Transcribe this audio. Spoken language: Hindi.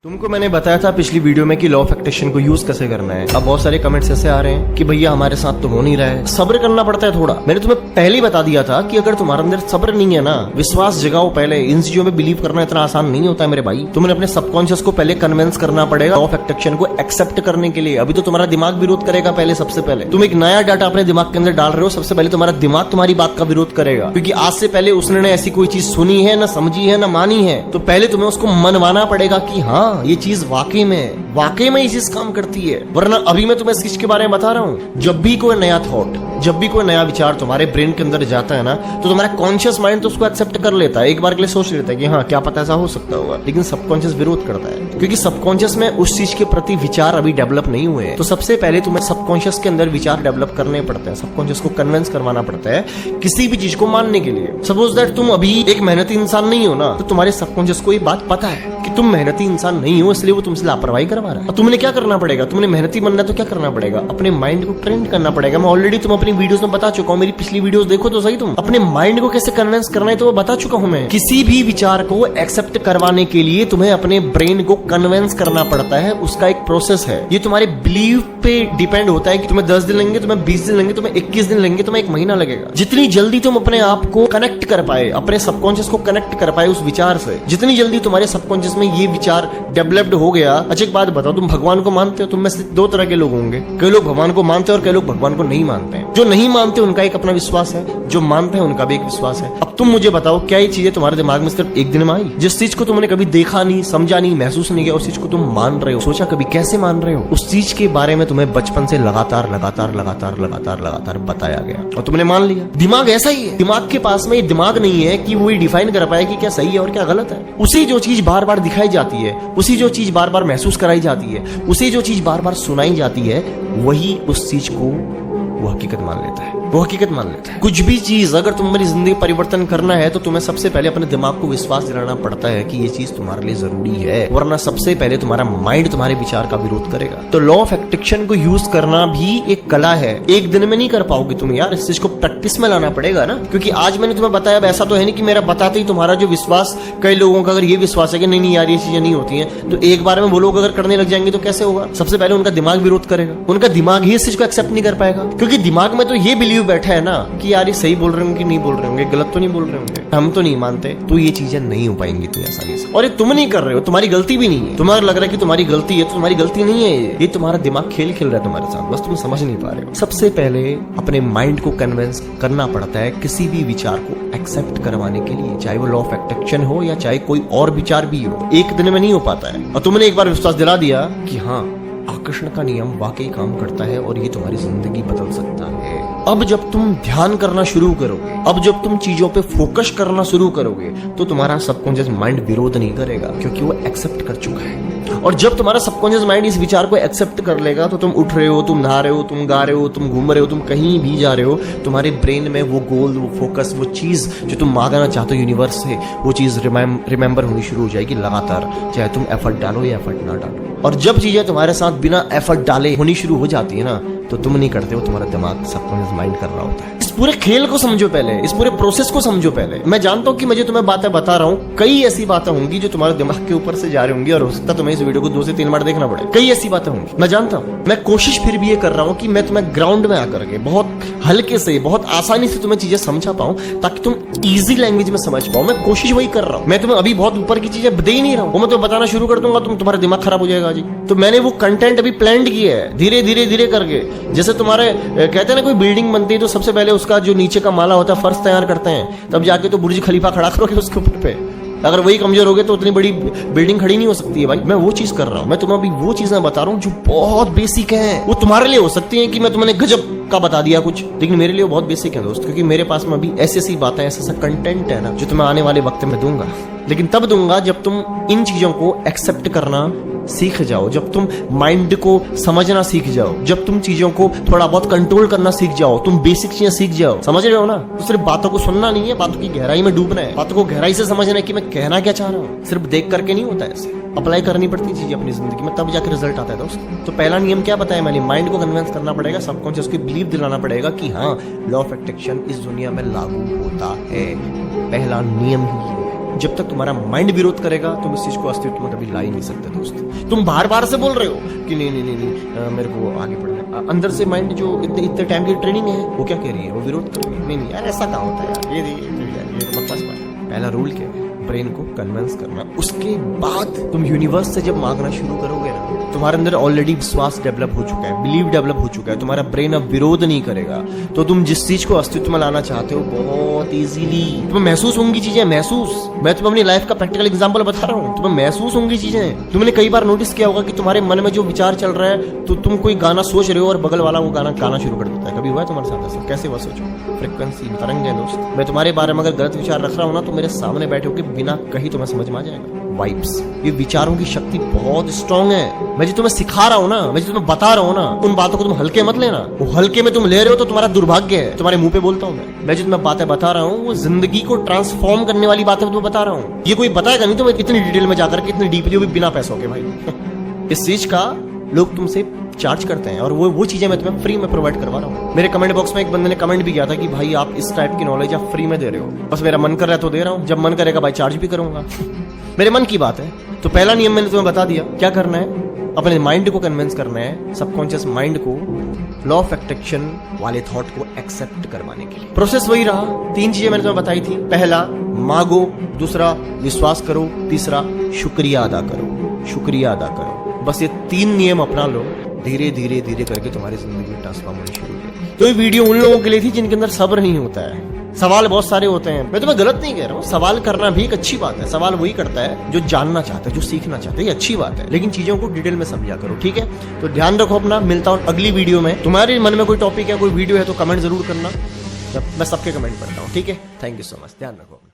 तुमको मैंने बताया था पिछली वीडियो में कि लॉ ऑफ अट्रैक्शन को यूज कैसे करना है। अब बहुत सारे कमेंट्स ऐसे आ रहे हैं कि भैया हमारे साथ तो हो नहीं रहा है, सब्र करना पड़ता है थोड़ा। मैंने तुम्हें पहले ही बता दिया था कि अगर तुम्हारे अंदर सब्र नहीं है ना, विश्वास जगाओ पहले। इन चीजों में बिलीव करना इतना आसान नहीं होता है मेरे भाई। तुमने अपने सबकॉन्शियस को पहले कन्विंस करना पड़ेगा लॉ ऑफ अट्रैक्शन को एक्सेप्ट करने के लिए। अभी तो तुम्हारा दिमाग विरोध करेगा पहले। सबसे पहले तुम एक नया डाटा अपने दिमाग के अंदर डाल रहे हो, सबसे पहले तुम्हारा दिमाग तुम्हारी बात का विरोध करेगा, क्योंकि आज से पहले उसने ऐसी कोई चीज सुनी है, ना समझी है, ना मानी है। तो पहले तुम्हें उसको मनवाना पड़ेगा कि हाँ ये चीज वाकई में ये चीज काम करती है। वरना अभी मैं तुम्हें इस चीज के बारे में बता रहा हूं, जब भी कोई नया थॉट, जब भी कोई नया विचार तुम्हारे ब्रेन के अंदर जाता है ना, तो तुम्हारा कॉन्शियस माइंड तो उसको एक्सेप्ट कर लेता है, एक बार के लिए सोच लेता है कि हाँ क्या पता ऐसा हो सकता होगा। लेकिन सबकॉन्शियस विरोध करता है, क्योंकि सबकॉन्शियस में उस चीज के प्रति विचार अभी डेवलप नहीं हुए हैं। तो सबसे पहले तुम्हें सबकॉन्शियस के अंदर विचार डेवलप करने पड़ते हैं, सबकॉन्शियस को कन्विंस करवाना पड़ता है किसी भी चीज को मानने के लिए। सपोज दैट तुम अभी एक मेहनती इंसान नहीं हो ना, तो तुम्हारे सबकॉन्शियस को ये बात पता है कि तुम मेहनती इंसान नहीं हो, इसलिए वो तुमसे लापरवाही करवा रहा है। तुमने क्या करना पड़ेगा, तुमने मेहनती बनना है तो क्या करना पड़ेगा, अपने माइंड को ट्रेन करना पड़ेगा। मैं ऑलरेडी तुम अपनी वीडियोस में बता चुका हूं, मेरी पिछली वीडियोस देखो तो सही। तुम अपने माइंड को कैसे कन्विंस करना है तो वो बता चुका हूं मैं। किसी भी विचार को एक्सेप्ट करवाने के लिए तुम्हें अपने ब्रेन को कन्विंस करना पड़ता है, उसका एक प्रोसेस है। ये तुम्हारे बिलीव पे डिपेंड होता है कि तुम्हें 10 दिन लगेंगे, तुम्हें 20 दिन लगेंगे, तुम्हें 21 दिन लगेंगे, तुम्हें 1 महीना लगेगा। जितनी जल्दी तुम अपने आप को कनेक्ट कर पाए, अपने सबकॉन्शियस को कनेक्ट कर पाए उस विचार से, जितनी जल्दी तुम्हारे सबकॉन्शियस में ये विचार डेवलप्ड हो गया। अच्छा एक बात बताओ, तुम भगवान को मानते हो? तुम में से 2 तरह के लोग होंगे, कई लोग भगवान को मानते हैं और कई लोग भगवान को नहीं मानते हैं। जो नहीं मानते उनका एक अपना विश्वास है, जो मानते हैं उनका भी एक विश्वास है। अब तुम मुझे बताओ, क्या ये चीजें तुम्हारे दिमाग में सिर्फ एक दिन में आई? जिस चीज को तुमने कभी देखा नहीं, समझा नहीं, महसूस नहीं किया, उस चीज को तुम मान रहे हो, सोचा कभी कैसे मान रहे हो? उस चीज के बारे में तुम्हें बचपन से लगातार बताया गया और तुमने मान लिया। दिमाग ऐसा ही है, दिमाग के पास में ये दिमाग नहीं है कि वो डिफाइन कर पाए कि क्या सही है और क्या गलत है। उसी जो चीज बार बार दिखाई जाती है, उसी जो चीज बार बार महसूस कराई जाती है, उसी जो चीज बार बार सुनाई जाती है, वही उस चीज को वो हकीकत मान लेता है, वो हकीकत मान लेता है। कुछ भी चीज अगर तुम्हारी जिंदगी परिवर्तन करना है तो तुम्हें सबसे पहले अपने दिमाग को विश्वास दिलाना पड़ता है कि ये चीज तुम्हारे लिए जरूरी है, वरना सबसे पहले तुम्हारा माइंड तुम्हारे विचार का विरोध करेगा। तो लॉ ऑफ अट्रैक्शन को यूज करना भी एक कला है, एक दिन में नहीं कर पाओगे तुम यार, इस चीज को प्रैक्टिस में लाना पड़ेगा ना। क्योंकि आज मैंने तुम्हें बताया, ऐसा तो है नहीं कि मेरा बताते ही तुम्हारा जो विश्वास, कई लोगों का अगर ये विश्वास है कि नहीं यार ये चीजें नहीं होती है, तो एक बार में वो लोग अगर करने लग जाएंगे तो कैसे होगा? सबसे पहले उनका दिमाग विरोध करेगा, उनका दिमाग ही इस चीज को एक्सेप्ट नहीं कर पाएगा, क्योंकि दिमाग में तो ये बिलीव बैठा है ना कि यार ये सही बोल रहे होंगे कि नहीं बोल रहे होंगे, गलत तो नहीं बोल रहे होंगे, हम तो नहीं मानते। तो ये चीजें नहीं हो पाएंगी इतनी आसानी से। और ये तुम नहीं कर रहे हो, तुम्हारी गलती भी नहीं है। तुम्हारा लग रहा है कि तुम्हारी गलती है, तो तुम्हारी गलती नहीं है, ये तुम्हारा दिमाग खेल खेल रहा है तुम्हारे साथ, बस तुम समझ नहीं पा रहे हो। सबसे पहले अपने माइंड को कन्विंस करना पड़ता है किसी भी विचार को एक्सेप्ट करवाने के लिए, चाहे वो लॉ ऑफ अट्रैक्शन हो या चाहे कोई और विचार भी हो। एक दिन में नहीं हो पाता है। और तुमने एक बार विश्वास दिला दिया कि हाँ आकर्षण का नियम वाकई काम करता है और ये तुम्हारी जिंदगी बदल सकता है। अब जब तुम ध्यान करना शुरू करोगे, अब जब तुम चीजों पे फोकस करना शुरू करोगे, तो तुम्हारा सबकॉन्शियस माइंड विरोध नहीं करेगा, क्योंकि वो एक्सेप्ट कर चुका है। और जब तुम्हारा सबकॉन्शियस माइंड इस विचार को एक्सेप्ट कर लेगा, तो तुम उठ रहे हो, तुम नहा रहे हो, तुम गा रहे हो, तुम घूम रहे हो, तुम कहीं भी जा रहे हो, तुम्हारे ब्रेन में वो गोल, वो फोकस, वो चीज जो तुम मांगना चाहते हो यूनिवर्स से, वो चीज रिमेंबर होनी शुरू हो जाएगी लगातार, चाहे तुम एफर्ट डालो या एफर्ट ना डालो। और जब चीजें तुम्हारे साथ बिना एफर्ट डाले होनी शुरू हो जाती है ना, तो तुम नहीं करते हो, तुम्हारा दिमाग सबकॉन्शियस माइंड कर रहा होता है। इस पूरे खेल को समझो पहले, इस पूरे प्रोसेस को समझो पहले। मैं जानता हूं कि मुझे तुम्हें बातें बता रहा हूं, कई ऐसी बातें होंगी जो तुम्हारे दिमाग के ऊपर से जा रही होंगी, और हो सकता है तुम्हें इस वीडियो को 2 से 3 बार देखना पड़े। कई ऐसी बातें होंगी, मैं जानता हूं। मैं कोशिश फिर भी ये कर रहा हूं कि मैं तुम्हें ग्राउंड में आकर के बहुत हल्के से, बहुत आसानी से तुम्हें चीजें समझा पाऊं, ताकि तुम इजी लैंग्वेज में समझ पाओ। मैं कोशिश वही कर रहा हूं। मैं तुम्हें अभी बहुत ऊपर की चीजें दे ही नहीं रहा हूं, वो मैं तुम्हें बताना शुरू कर दूंगा, तुम्हारा दिमाग खराब हो जाएगा जी। तो मैंने वो कंटेंट अभी प्लान किया है, धीरे धीरे करके। जैसे तुम्हारे कहते हैं ना, कोई बिल्डिंग बनती है तो सबसे पहले उसका जो नीचे का माला होता है, फर्श तैयार करते हैं, तब जाके तो बुर्ज खलीफा खड़ा करोगे उसके ऊपर पे। अगर वही कमजोर हो गए तो उतनी बड़ी बिल्डिंग खड़ी नहीं हो सकती है भाई। मैं वो चीज कर रहा हूं, मैं तुम्हें अभी वो चीजें बता रहा हूं जो बहुत बेसिक है। वो तुम्हारे लिए हो सकती है कि मैं तुम्हें गजब का बता दिया कुछ, लेकिन मेरे लिए बहुत बेसिक है दोस्त, क्योंकि मेरे पास में अभी ऐसी बातें, ऐसा कंटेंट है ना, जो तुम्हें आने वाले वक्त में दूंगा। लेकिन तब दूंगा जब तुम इन चीजों को एक्सेप्ट करना सीख जाओ, जब तुम माइंड को समझना सीख जाओ, जब तुम चीजों को थोड़ा बहुत कंट्रोल करना सीख जाओ, तुम बेसिक चीजें सीख जाओ। समझ रहे हो ना? तो सिर्फ बातों को सुनना नहीं है, बातों की गहराई में डूबना है, बातों को गहराई से समझना है कि मैं कहना क्या चाह रहा हूँ। सिर्फ देख करके नहीं होता, ऐसे अप्लाई करनी पड़ती चीज अपनी जिंदगी में, तब जाकर रिजल्ट आता है दोस्त। तो पहला नियम क्या बताया मैंने? माइंड को कन्विंस करना पड़ेगा, सबकॉन्शियस को बिलीव दिलाना पड़ेगा कि हाँ लॉ ऑफ अट्रैक्शन इस दुनिया में लागू होता है। पहला नियम ही है। जब तक तुम्हारा माइंड विरोध करेगा तुम इस चीज को अस्तित्व में कभी ला ही नहीं सकते दोस्त। तुम बार बार से बोल रहे हो कि नहीं मेरे को आगे बढ़ना है, अंदर से माइंड जो इतने टाइम की ट्रेनिंग है वो क्या कह रही है, वो विरोध कर रही है। नहीं यार ऐसा कहाँ होता है यार, ये तो बकवास बात है। पहला रूल क्या है, ब्रेन को कन्विंस करना। उसके बाद तुम यूनिवर्स से जब मांगना शुरू करोगे ना, तुम्हारे अंदर ऑलरेडी विश्वास डेवलप हो चुका है, बिलीव डेवलप हो चुका है, तुम्हारा ब्रेन अब विरोध नहीं करेगा। तो तुम जिस चीज को अस्तित्व में लाना चाहते हो बहुत इजीली तुम्हें महसूस होंगी चीजें। महसूस, मैं तुम्हें अपनी लाइफ का प्रैक्टिकल एग्जांपल बता रहा हूँ, तुम्हें महसूस होंगी चीजें। तुमने कई बार नोटिस किया होगा कि तुम्हारे मन में जो विचार चल रहा है, तो तुम कोई गाना सोच रहे हो और बगल वाला वो गाना गाना शुरू कर देता है। कभी हुआ है तुम्हारे साथ ऐसा? कैसे हुआ सोचो, फ्रिक्वेंसी तरंग है दोस्त। मैं तुम्हारे बारे में अगर गलत विचार रख रहा हूँ ना, तो मेरे सामने बैठे होकर बिना कहीं तुम्हें समझ में आ जाएगा। वाइब्स, ये विचारों की शक्ति बहुत स्ट्रांग है। मैं जो तुम्हें सिखा रहा हूँ ना, मैं जो तुम्हें बता रहा हूँ ना, उन बातों को तुम हल्के मत लेना। वो हल्के में तुम ले रहे हो तो तुम्हारा दुर्भाग्य है। तुम्हारे मुंह पे बोलता हूँ मैं जो तुम्हें बातें बता रहा हूँ वो जिंदगी को ट्रांसफॉर्म करने वाली बातें तुम्हें बता रहा हूँ। ये कोई बताएगा नहीं तुम्हें इतनी डिटेल में जाकर के, इतनी डीपली, भी बिना पैसों के भाई। इस चीज का लोग तुमसे चार्ज करते हैं और वो चीजें मैं तुम्हें फ्री में प्रोवाइड करवा रहा हूँ। मेरे कमेंट बॉक्स में एक बंदे ने कमेंट भी किया था कि भाई आप इस टाइप की नॉलेज आप फ्री में दे रहे हो। बस मेरा मन कर रहा है तो दे रहा हूँ, जब मन करेगा भाई चार्ज भी करूंगा। मेरे मन की बात है। तो पहला नियम मैंने तुम्हें बता दिया, क्या करना है, अपने माइंड को कन्विंस करना है, सबकॉन्शियस माइंड को लॉ ऑफ अट्रैक्शन वाले थॉट को एक्सेप्ट करवाने के लिए। प्रोसेस वही रहा, 3 चीजें मैंने तुम्हें बताई थी। पहला मांगो, दूसरा विश्वास करो, तीसरा शुक्रिया अदा करो। शुक्रिया अदा करो, बस ये 3 नियम अपना लो, धीरे धीरे धीरे करके तुम्हारी जिंदगी में ट्रांसफॉर्म होनी शुरू होगी। तो ये वीडियो उन लोगों के लिए थी जिनके अंदर सब्र नहीं होता है। सवाल बहुत सारे होते हैं, मैं तुम्हें गलत नहीं कह रहा हूँ, सवाल करना भी एक अच्छी बात है। सवाल वही करता है जो जानना चाहता है, जो सीखना चाहता है, ये अच्छी बात है। लेकिन चीजों को डिटेल में समझा करो, ठीक है। तो ध्यान रखो अपना, मिलता हूँ अगली वीडियो में। तुम्हारे मन में कोई टॉपिक है, कोई वीडियो है तो कमेंट जरूर करना, मैं सबके कमेंट पढ़ता हूँ, ठीक है। थैंक यू सो मच, ध्यान रखो।